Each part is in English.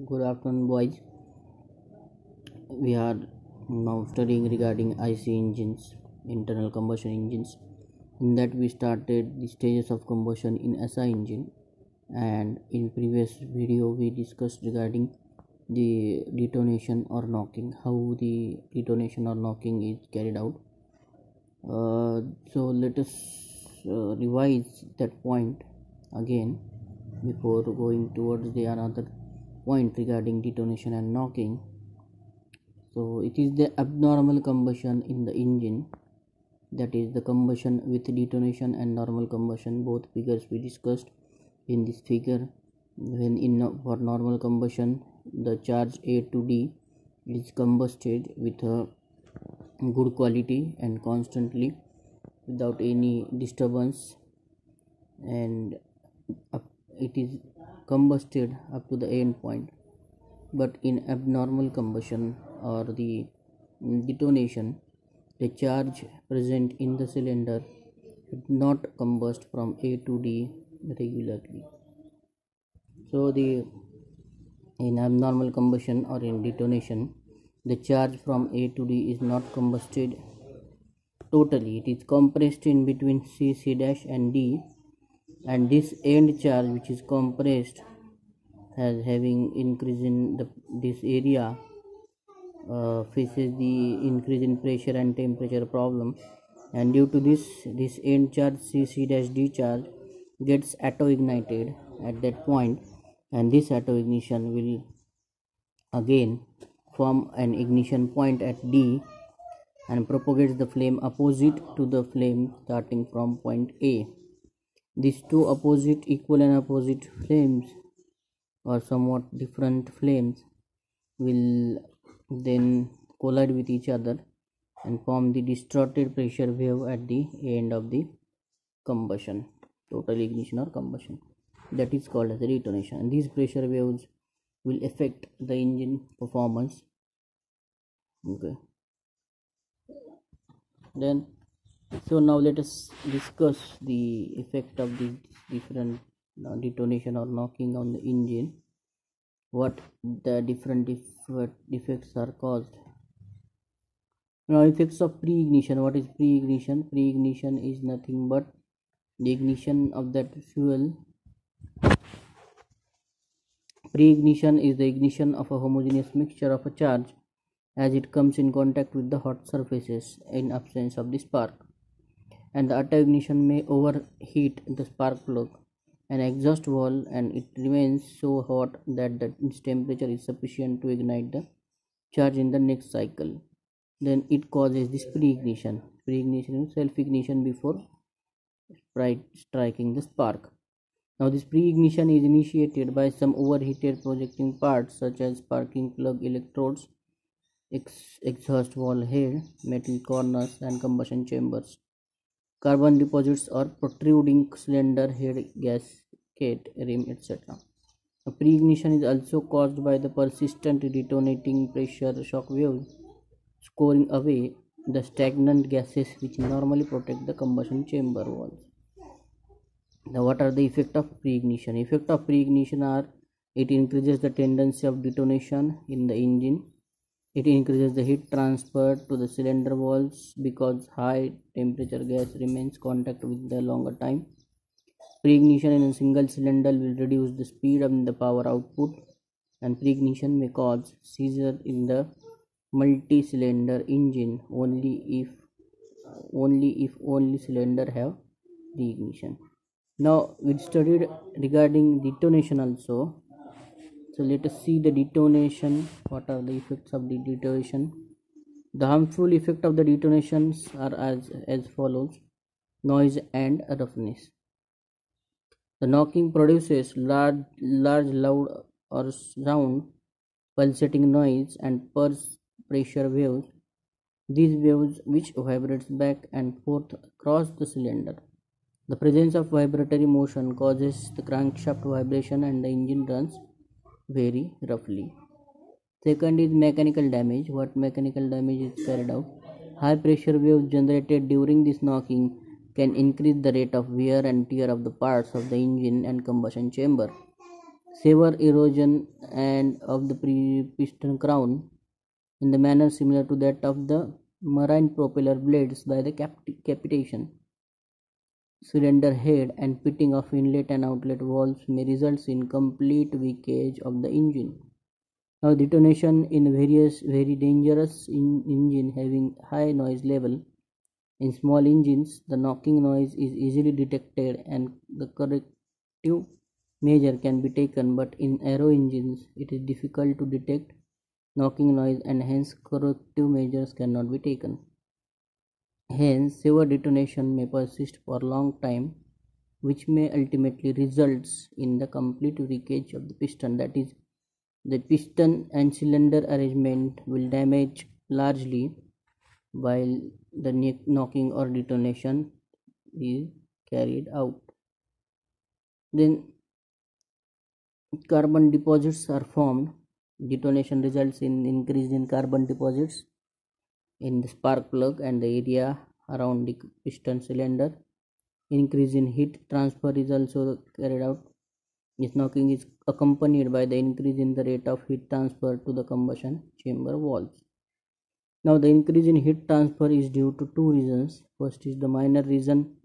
Good afternoon, boys. We are now studying regarding IC engines, internal combustion engines. In that, we started the stages of combustion in SI engine, and in previous video, we discussed regarding the detonation or knocking, how the detonation or knocking is carried out. So let us revise that point again before going towards the another point regarding detonation and knocking. So it is the abnormal combustion in the engine, that is the combustion with detonation and normal combustion. Both figures we discussed in this figure. When for normal combustion, the charge A to D is combusted with a good quality and constantly without any disturbance, and it is combusted up to the end point. But in abnormal combustion or the detonation, the charge present in the cylinder would not combust from A to D regularly. So in abnormal combustion or in detonation, the charge from A to D is not combusted totally. It is compressed in between C dash and D, and this end charge, which is compressed, has having increase in this area, faces the increase in pressure and temperature problem, and due to this end charge C-D charge gets auto-ignited at that point, and this auto-ignition will again form an ignition point at D and propagates the flame opposite to the flame starting from point A. These two equal and opposite flames, or somewhat different flames, will then collide with each other and form the distorted pressure wave at the end of the combustion, total ignition or combustion. That is called as a detonation, and these pressure waves will affect the engine performance. Okay, then so now let us discuss the effect of the different detonation or knocking on the engine, what the different effects are caused. Now, effects of pre-ignition. What is pre-ignition? Pre-ignition is nothing but the ignition of that fuel. Pre-ignition is the ignition of a homogeneous mixture of a charge as it comes in contact with the hot surfaces in absence of the spark, and the auto-ignition may overheat the spark plug and exhaust valve, and it remains so hot that its temperature is sufficient to ignite the charge in the next cycle. Then it causes this pre-ignition. Pre-ignition is self-ignition before striking the spark. Now this pre-ignition is initiated by some overheated projecting parts such as sparking plug electrodes, exhaust valve head, metal corners, and combustion chambers, carbon deposits or protruding cylinder head, gasket, rim, etc. Pre-ignition is also caused by the persistent detonating pressure shock waves scoring away the stagnant gases which normally protect the combustion chamber walls. Now, what are the effects of pre-ignition? Effect of pre-ignition are: it increases the tendency of detonation in the engine. It increases the heat transfer to the cylinder walls because high temperature gas remains contact with the longer time. Pre-ignition in a single cylinder will reduce the speed and the power output, and pre-ignition may cause seizure in the multi-cylinder engine only if only cylinder have pre-ignition. Now we studied regarding detonation also. So let us see the detonation. What are the effects of the detonation? The harmful effect of the detonations are as follows: noise and roughness. The knocking produces large, loud or sound, pulsating noise, and pulse pressure waves. These waves, which vibrates back and forth across the cylinder. The presence of vibratory motion causes the crankshaft vibration and the engine runs very roughly. Second is mechanical damage. What mechanical damage is carried out? High pressure waves generated during this knocking can increase the rate of wear and tear of the parts of the engine and combustion chamber. severe erosion and of the piston crown in the manner similar to that of the marine propeller blades by the capitation. Cylinder head and pitting of inlet and outlet valves may result in complete leakage of the engine. Now, detonation in various very dangerous engine having high noise level. In small engines, the knocking noise is easily detected and the corrective measure can be taken, but in aero engines, it is difficult to detect knocking noise and hence corrective measures cannot be taken. Hence, severe detonation may persist for a long time, which may ultimately results in the complete wreckage of the piston. That is, the piston and cylinder arrangement will damage largely while the knocking or detonation is carried out. Then carbon deposits are formed. Detonation results in increase in carbon deposits in the spark plug and the area around the piston cylinder. Increase in heat transfer is also carried out. This knocking is accompanied by the increase in the rate of heat transfer to the combustion chamber walls. Now, the increase in heat transfer is due to two reasons. First is the minor reason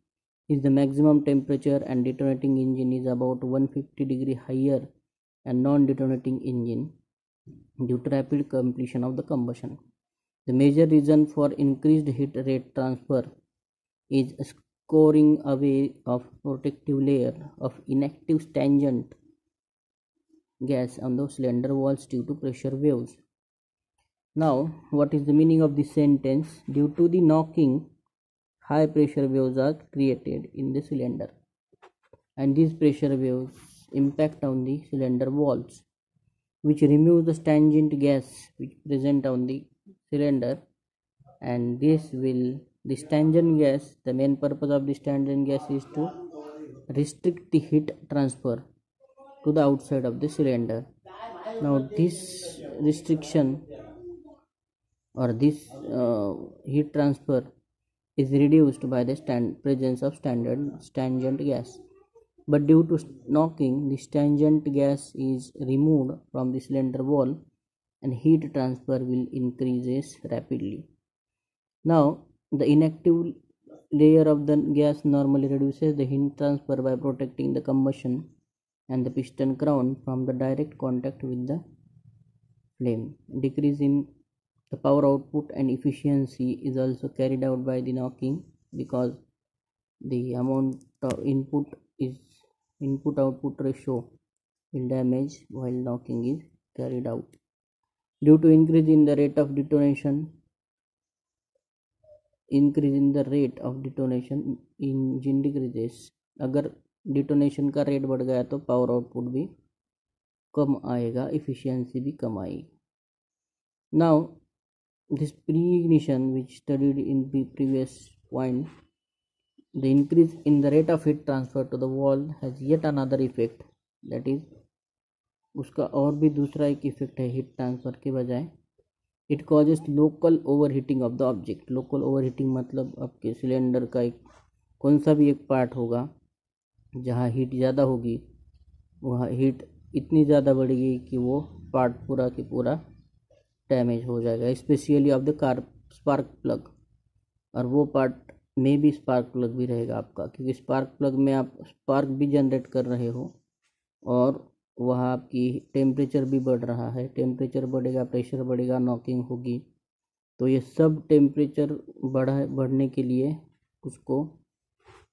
is the maximum temperature and detonating engine is about 150 degree higher and non-detonating engine due to rapid completion of the combustion. The major reason for increased heat rate transfer is scoring away of protective layer of inactive tangent gas on the cylinder walls due to pressure waves. Now, what is the meaning of this sentence? Due to the knocking, high pressure waves are created in the cylinder, and these pressure waves impact on the cylinder walls, which removes the tangent gas which present on the cylinder, and this tangent gas, the main purpose of this tangent gas is to restrict the heat transfer to the outside of the cylinder. Now, this restriction or this heat transfer is reduced by the presence of standard tangent gas, but due to knocking, this tangent gas is removed from the cylinder wall and heat transfer will increases rapidly. Now, the inactive layer of the gas normally reduces the heat transfer by protecting the combustion and the piston crown from the direct contact with the flame. Decrease in the power output and efficiency is also carried out by the knocking because the amount of input output ratio will damage while knocking is carried out. Due to increase in the rate of detonation, engine decreases. अगर detonation का rate बढ़ गया तो power output भी कम आएगा, efficiency भी कम आएगी. Now, this pre-ignition which studied in the previous point, the increase in the rate of heat transfer to the wall has yet another effect, that is उसका और भी दूसरा एक इफेक्ट है हीट ट्रांसफर के बजाय. It causes local overheating of the object. Local overheating मतलब आपके सिलेंडर का एक कौन सा भी एक पार्ट होगा जहाँ हीट ज़्यादा होगी, वहाँ हीट इतनी ज़्यादा बढ़ेगी कि वो पार्ट पूरा की पूरा डैमेज हो जाएगा, specially of the car spark plug. और वो पार्ट में भी स्पार्क प्लग भी रहेगा आपका, क्योंकि स्पार्क प्लग में आप स्पार्क भी जनरेट कर रहे हो और वहाँ आपकी टेम्परेचर भी बढ़ रहा है. टेम्परेचर बढ़ेगा, प्रेशर बढ़ेगा, नॉकिंग होगी, तो ये सब टेम्परेचर बढ़ने के लिए उसको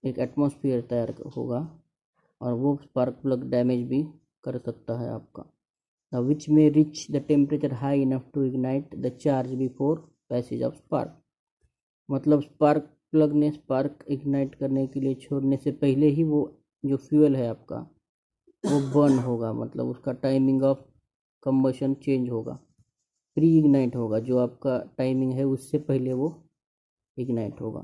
एक एटमॉस्फेयर तैयार होगा और वो स्पार्क प्लग डैमेज भी कर सकता है आपका. विच में reach the temperature high enough to ignite the charge before passage of spark. मतलब स्पार्क प्लग ने स्पार्क इग्नाइट करने के लिए छोड़ने से पहले ही वो जो फ्यूल है आपका वो बर्न होगा, मतलब उसका टाइमिंग ऑफ कंबशन चेंज होगा, प्री इग्नाइट होगा. जो आपका टाइमिंग है उससे पहले वो इग्नाइट होगा.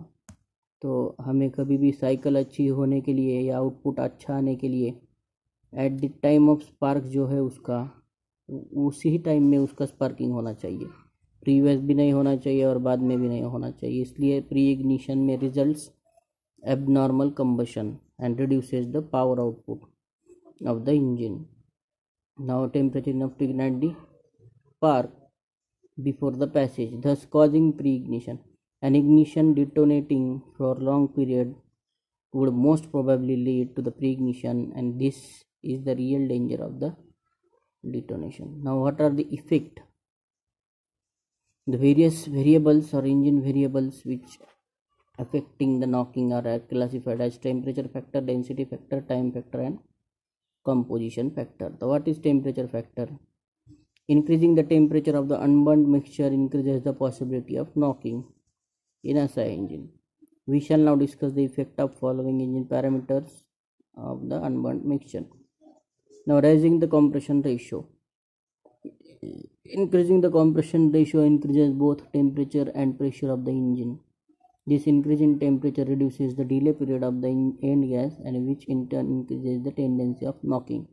तो हमें कभी भी साइकिल अच्छी होने के लिए या आउटपुट अच्छा आने के लिए at the time of spark जो है उसका उसी टाइम में उसका स्पार्किंग होना चाहिए. प्रीवियस भी नहीं होना चाहिए और बाद में भी नहीं होना चाहिए. इसलिए प्री इग्निशन में results abnormal combustion and reduces the power output of the engine. Now temperature enough to ignite the spark before the passage, thus causing pre-ignition. An ignition detonating for a long period would most probably lead to the pre-ignition, and this is the real danger of the detonation. Now what are the effect? The various variables or engine variables which affecting the knocking are classified as temperature factor, density factor, time factor and composition factor. So what is temperature factor? Increasing the temperature of the unburned mixture increases the possibility of knocking in a SI engine. We shall now discuss the effect of following engine parameters of the unburned mixture. Now raising the compression ratio. Increasing the compression ratio increases both temperature and pressure of the engine. This increase in temperature reduces the delay period of the end gas, and which in turn increases the tendency of knocking.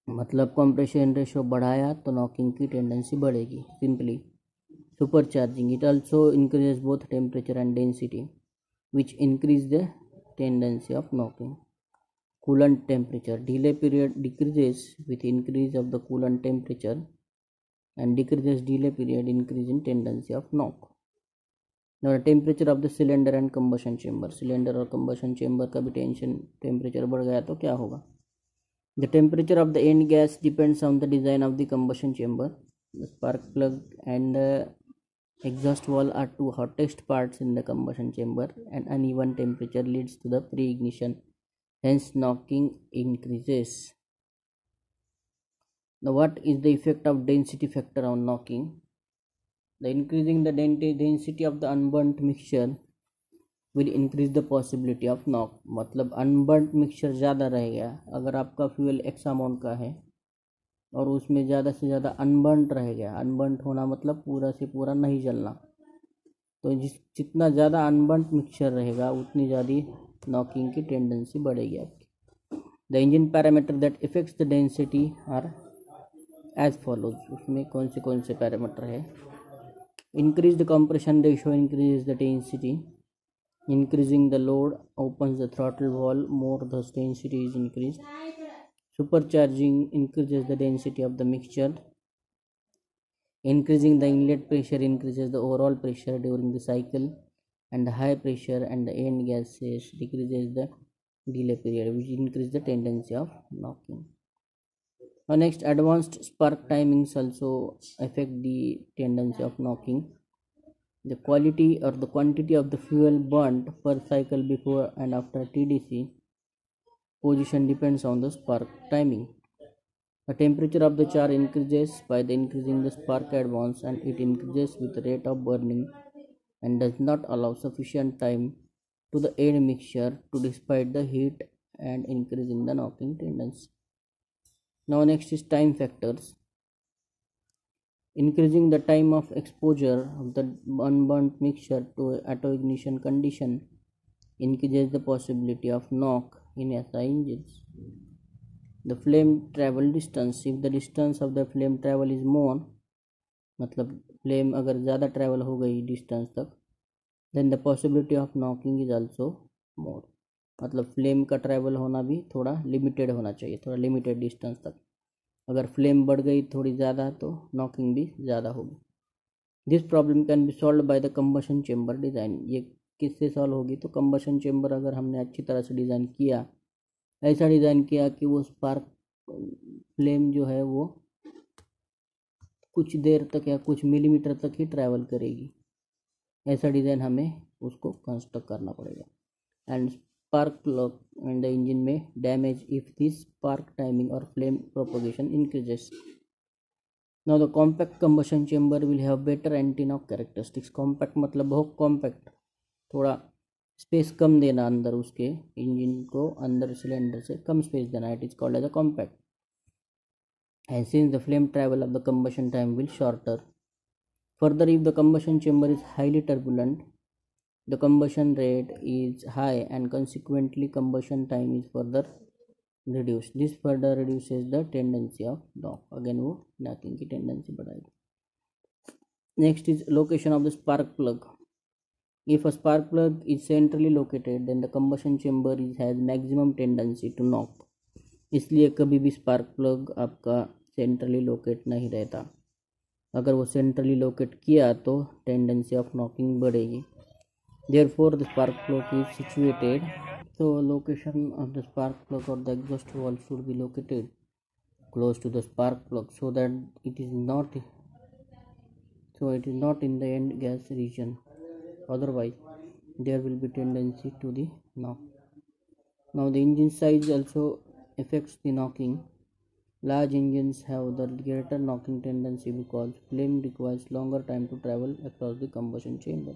मतलब compression ratio बढ़ाया तो knocking की tendency बढ़ेगी. Simply supercharging, it also increases both temperature and density, which increase the tendency of knocking. Coolant temperature, delay period decreases with increase of the coolant temperature, and decreases delay period increase in tendency of knock. Now the temperature of the cylinder and combustion chamber, cylinder और combustion chamber का भी temperature बढ़ गया तो क्या होगा? The temperature of the end gas depends on the design of the combustion chamber. The spark plug and the exhaust valve are two hottest parts in the combustion chamber, and uneven temperature leads to the pre-ignition, hence knocking increases. Now what is the effect of density factor on knocking? The increasing the density of the unburnt mixture will increase the possibility of knock. मतलब unburnt mixture ज़्यादा रहेगा. अगर आपका fuel x amount का है और उसमें ज़्यादा से ज़्यादा अनबर्नट रहेगा, अनबर्नट होना मतलब पूरा से पूरा नहीं जलना, तो जितना ज़्यादा अनबर्नट मिक्सचर रहेगा उतनी ज़्यादा नॉकिंग की टेंडेंसी बढ़ेगी आपकी. The engine parameter that effects the density are as follows. उसमें कौन से पैरामीटर है? Increase the compression ratio increase the density. Increasing the load opens the throttle valve more, thus density is increased. Supercharging increases the density of the mixture. Increasing the inlet pressure increases the overall pressure during the cycle, and the high pressure and the end gases decreases the delay period, which increases the tendency of knocking. Now next, advanced spark timings also affect the tendency of knocking. The quality or the quantity of the fuel burnt per cycle before and after TDC position depends on the spark timing. The temperature of the char increases by the increasing the spark advance, and it increases with the rate of burning and does not allow sufficient time to the end mixture to dissipate the heat and increasing the knocking tendency. Now next is time factors. Increasing the time of exposure of the unburnt mixture to auto ignition condition increases the possibility of knock in SI engines. The flame travel distance, if the distance of the flame travel is more, मतलब flame अगर ज़्यादा travel हो गई distance तक, then the possibility of knocking is also more. मतलब flame का travel होना भी थोड़ा limited होना चाहिए, थोड़ा limited distance तक. अगर फ्लेम बढ़ गई थोड़ी ज़्यादा तो नॉकिंग भी ज़्यादा होगी. This problem can be solve by the combustion chamber design. ये किससे सॉल्व होगी? तो कंबशन चेम्बर अगर हमने अच्छी तरह से डिज़ाइन किया, ऐसा डिज़ाइन किया कि वो स्पार्क फ्लेम जो है वो कुछ देर तक या कुछ मिलीमीटर तक ही ट्रैवल करेगी, ऐसा डिज़ाइन हमें उसको कंस्ट्रक्ट करना पड़ेगा. And spark plug and the engine may damage if this spark timing or flame propagation increases. Now the compact combustion chamber will have better anti-knock characteristics. Compact मतलब बहुत compact, थोड़ा space कम देना अंदर, उसके इंजन को अंदर सिलेंडर से कम स्पेस देना. It is called as a compact. And since the flame travel of the combustion time will shorter. Further, if the combustion chamber is highly turbulent, the combustion rate is high and consequently combustion time is further reduced. This further reduces the tendency of knock. Again वो knocking की tendency बढ़ाएगी. Next is location of the spark plug. If a spark plug is centrally located, then the combustion chamber has maximum tendency to knock. इसलिए कभी भी spark plug आपका centrally locate नहीं रहता। अगर वो सेंट्रली लोकेट किया तो टेंडेंसी ऑफ नॉकिंग बढ़ेगी। Therefore, the spark plug is situated. So, location of the spark plug or the exhaust valve should be located close to the spark plug so that it is not in the end gas region. Otherwise, there will be tendency to the knock. Now, the engine size also affects the knocking. Large engines have the greater knocking tendency because flame requires longer time to travel across the combustion chamber.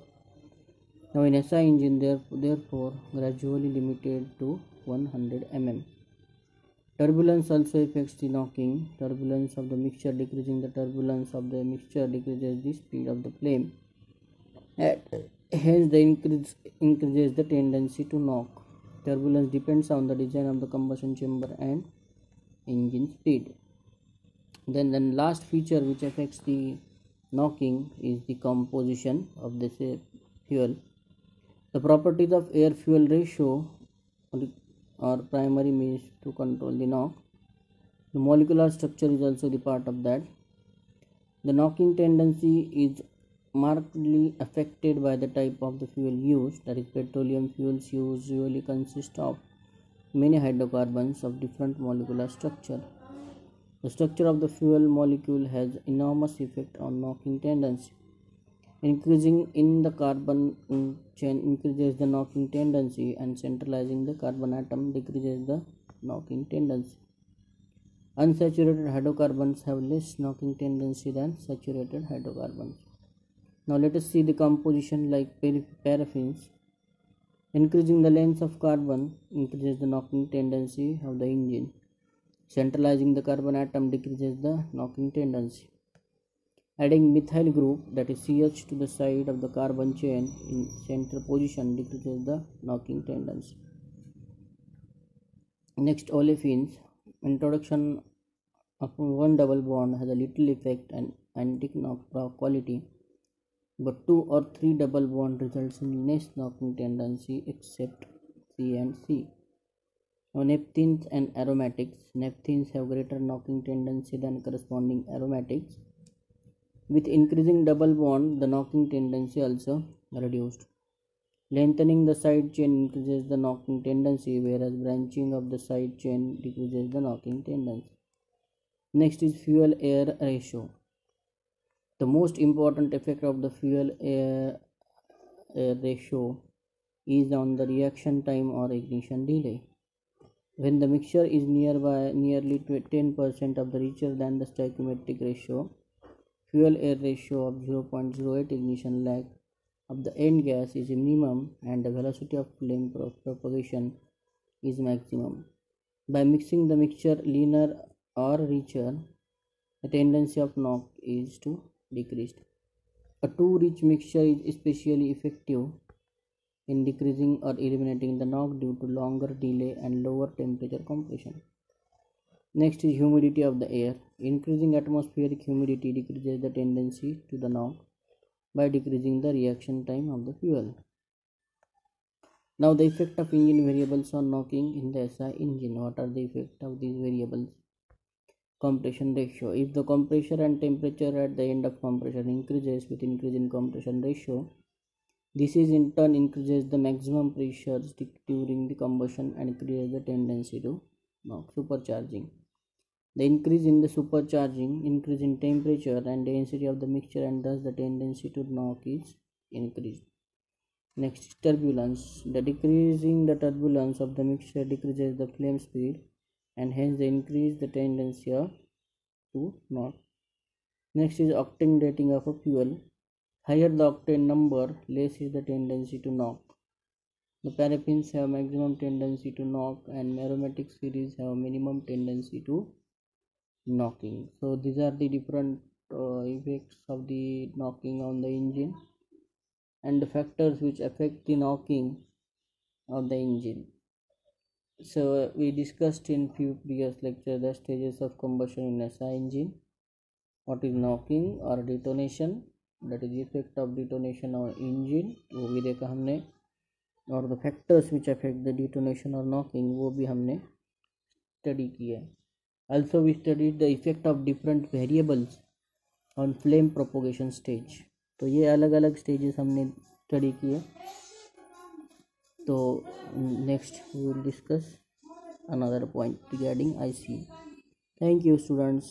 Now in SI engine therefore gradually limited to 100 mm. Turbulence also affects the knocking. Turbulence of the mixture decreasing the turbulence of the mixture decreases the speed of the flame. Hence the increases the tendency to knock. Turbulence depends on the design of the combustion chamber and engine speed. Then the last feature which affects the knocking is the composition of the fuel. The properties of air-fuel ratio are primary means to control the knock. The molecular structure is also the part of that. The knocking tendency is markedly affected by the type of the fuel used. That is, petroleum fuels usually consist of many hydrocarbons of different molecular structure. The structure of the fuel molecule has enormous effect on knocking tendency. Increasing in the carbon chain increases the knocking tendency, and centralizing the carbon atom decreases the knocking tendency. Unsaturated hydrocarbons have less knocking tendency than saturated hydrocarbons. Now let us see the composition like paraffins. Increasing the length of carbon increases the knocking tendency of the engine. Centralizing the carbon atom decreases the knocking tendency. Adding methyl group, that is CH, to the side of the carbon chain in center position decreases the knocking tendency. Next, olefins. Introduction of one double bond has a little effect and anti-knock quality, but 2 or 3 double bond results in less knocking tendency except C and C. Now, naphthenes and aromatics. Naphthenes have greater knocking tendency than corresponding aromatics. With increasing double bond, the knocking tendency also reduced. Lengthening the side chain increases the knocking tendency, whereas branching of the side chain decreases the knocking tendency. Next is fuel-air ratio. The most important effect of the fuel-air ratio is on the reaction time or ignition delay. When the mixture is nearly 10% of the richer than the stoichiometric ratio, fuel-air ratio of 0.08 ignition lag of the end gas is minimum and the velocity of flame propagation is maximum. By mixing the mixture leaner or richer, the tendency of knock is to decrease. A too rich mixture is especially effective in decreasing or eliminating the knock due to longer delay and lower temperature compression. Next is humidity of the air. Increasing atmospheric humidity decreases the tendency to the knock by decreasing the reaction time of the fuel. Now the effect of engine variables on knocking in the SI engine. What are the effect of these variables? Compression ratio. If the compressor and temperature at the end of compression increases with increase in compression ratio, this is in turn increases the maximum pressure during the combustion and creates the tendency to knock. Supercharging. The increase in the supercharging, increase in temperature and density of the mixture, and thus the tendency to knock is increased. Next, turbulence. The decreasing the turbulence of the mixture decreases the flame speed, and hence they increase the tendency to knock. Next is octane rating of a fuel. Higher the octane number, less is the tendency to knock. The paraffins have maximum tendency to knock, and aromatic series have minimum tendency to knocking. So these are the different effects of the knocking on the engine and the factors which affect the knocking of the engine. So we discussed in few previous lectures the stages of combustion in SI engine. What is knocking or detonation, that is the effect of detonation on engine, वो भी देखा हमने, और the factors which affect the detonation or knocking वो भी हमने study की है। Also we studied the effect of different variables on flame propagation stage. तो ये अलग अलग स्टेजेस हमने स्टडी किए। तो next we will discuss another point regarding IC. Thank you students.